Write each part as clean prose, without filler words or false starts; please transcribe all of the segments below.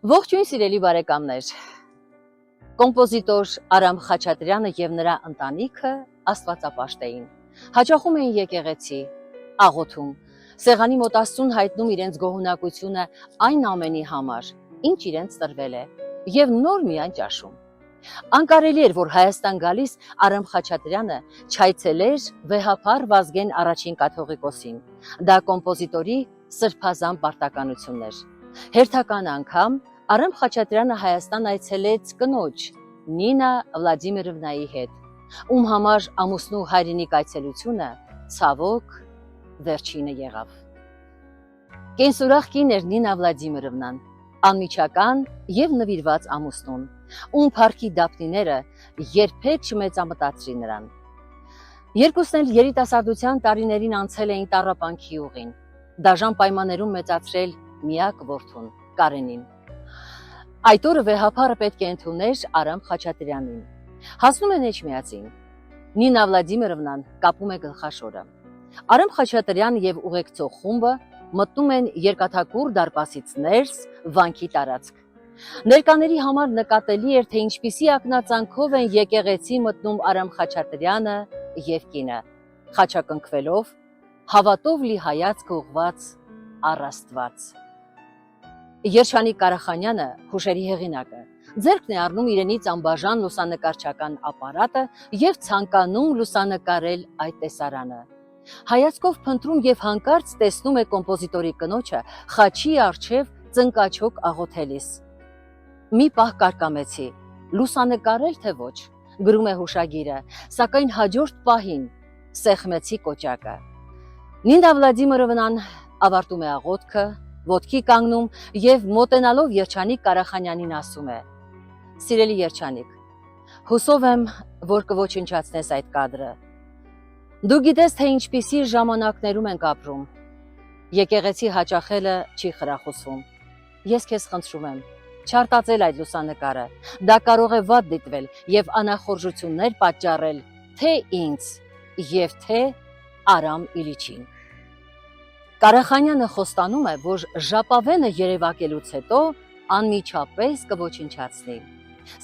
Ողջույն սիրելի բարեկամներ, կոմպոզիտոր Արամ Խաչատրյանը և նրա ընտանիքը աստվածապաշտ էին, հաճախում էին եկեղեցի, աղոթում, սեղանի մոտ Աստծուն հայտնում իրենց գոհունակությունը այն ամենի համար, ինչ իրենց տրվել է, և նոր միայն ճաշում։ Անկարելի էր, որ Հայաստան գալիս Արամ Խաչատրյանը չայցելեր վեհափառ Վազգեն առաջին կաթողիկոսին, դա կոմպոզիտորի սրբազան պարտականությունն էր։ Հերթական անգամ Արամ Խաչատրյանը Հայաստան այցելեց կնոջ Նինա Վլադիմիրովնայի հետ, ում համար ամուսնու հայրենիք այցելությունը ցավոք վերջինը եղավ։ Կենսուրախ կին էր Նինա Վլադիմիրովնան, անմիջական և նվիրված ամուսնուն, ում փառքի դափնիները երբեք չմեծամտածրին նրան։ Երկուսն էլ երիտասարդության տարիներին անցել էին տառապանքի ուղին, դաժան պայմաններում մեծացրել միակ որդուն Կարենին։ Այդ օրը վեհափառը պետք է ընդուներ Արամ Խաչատրյանին։ Հասնում են Էջմիածին։ Նինա Վլադիմիրովնան կապում է գլխաշորը։ Արամ Խաչատրյանը և ուղեկցող խումբը մտնում են երկաթակուռ դարպասից ներս վանքի տարածք։ Ներկաների համար նկատելի էր, թե ինչպիսի ակնածանքով են եկեղեցի մտնում Արամ Խաչատրյանը և կինը, խաչակնքվելով, հավատով լի հայացք ուղղված առ Աստված։ Երջանիկ Կարախանյանը, հուշերի հեղինակը, ձեռքն է առնում իրենից անբաժան լուսանկարչական ապարատը և ցանկանում լուսանկարել այդ տեսարանը։ Հայացքով փնտրում և հանկարծ տեսնում է կոմպոզիտորի կնոջը խաչի առջև ծնկաչոք աղոթելիս։ Մի պահ կարկամեցի, լուսանկարել թե ոչ, գրում է հուշագիրը, սակայն հաջորդ պահին սեղմեցի կոճակը։ Նինա Վլադիմիրովնան ավարտում է աղոթքը, ոտքի կանգնում և մոտենալով Երջանիկ Կարախանյանին ասում է. «Սիրելի Երջանիկ, հուսով եմ, որ կոչնչացնես այդ կադրը։ Դու գիտես, թե ինչպիսի ժամանակներում ենք ապրում։ Եկեղեցի հաճախելը չի խրախուսվում։ Ես քեզ խնդրում եմ, չարտածել այդ լուսանկարը, դա կարող է վատ դիտվել և անախորժություններ պատճառել թե ինձ և թե Արամ Իլիչին»։ Կարախանյանը խոստանում է, որ ժապավենը երևակելուց հետո անմիջապես կոչնչացնի,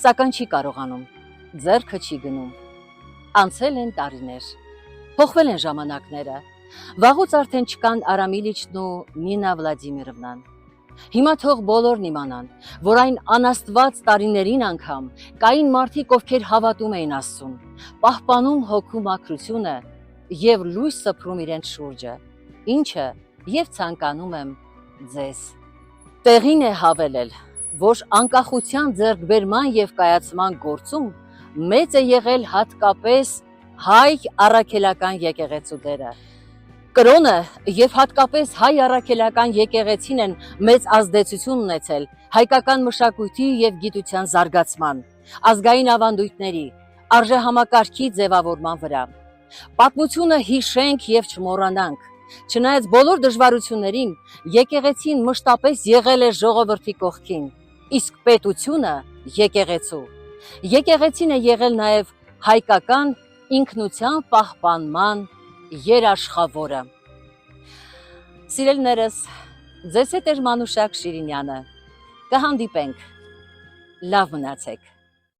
սակայն չի կարողանում, ձեռքը չի գնում։ Անցել են տարիներ, փոխվել են ժամանակները, վաղուց արդեն չկան Արամ Իլիչն ու Նինա Վլադիմիրովնան։ Հիմա թող բոլորն իմանան, որ այն անաստված տարիներին անգամ կային մարդիկ, ովքեր հավատում էին Աստծուն, պահպանում հոգու մաքրությունը և լույս սփռում իրենց շուրջը, ինչը և ցանկանում եմ ձեզ։ Տեղին է հավելել, որ անկախության ձեռքբերման և կայացման գործում մեծ է եղել հատկապես հայ առաքելական եկեղեցու դերը։ Կրոնը և հատկապես հայ առաքելական եկեղեցին են մեծ ազդեցություն ունեցել հայկական մշակույթի և գիտության զարգացման, ազգային ավանդույթների, արժեհամակարգի ձևավորման վրա։ Պատմությունը հիշենք և չմոռանանք, չնայած բոլոր դժվարություններին, եկեղեցին մշտապես եղել է ժողովրդի կողքին, իսկ պետությունը եկեղեցու։ Եկեղեցին է եղել նաև հայկական ինքնության պահպանման երաշխավորը։ Սիրելիներս, ձեզ հետ էր Մանուշակ Շիրինյանը։ Կհանդիպենք։ Լավ մնացեք։